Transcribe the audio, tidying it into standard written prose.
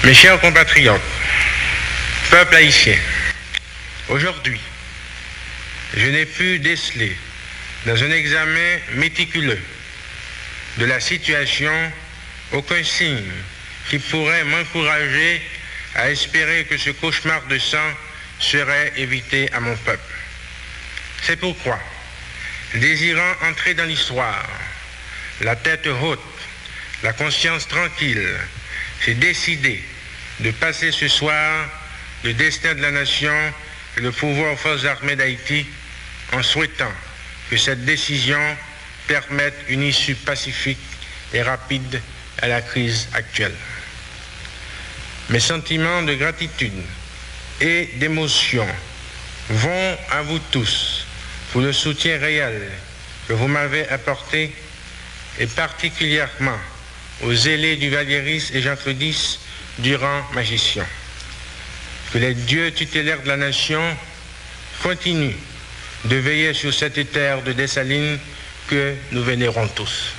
Mes chers compatriotes, peuple haïtien, aujourd'hui, je n'ai pu déceler dans un examen méticuleux de la situation aucun signe qui pourrait m'encourager à espérer que ce cauchemar de sang serait évité à mon peuple. C'est pourquoi, désirant entrer dans l'histoire, la tête haute, la conscience tranquille, j'ai décidé de passer ce soir le destin de la nation et le pouvoir aux forces armées d'Haïti en souhaitant que cette décision permette une issue pacifique et rapide à la crise actuelle. Mes sentiments de gratitude et d'émotion vont à vous tous pour le soutien réel que vous m'avez apporté et particulièrement aux zélés du Valieris et Jean-Claude X durant ma gestion. Que les dieux tutélaires de la nation continuent de veiller sur cette terre de Dessalines que nous vénérons tous.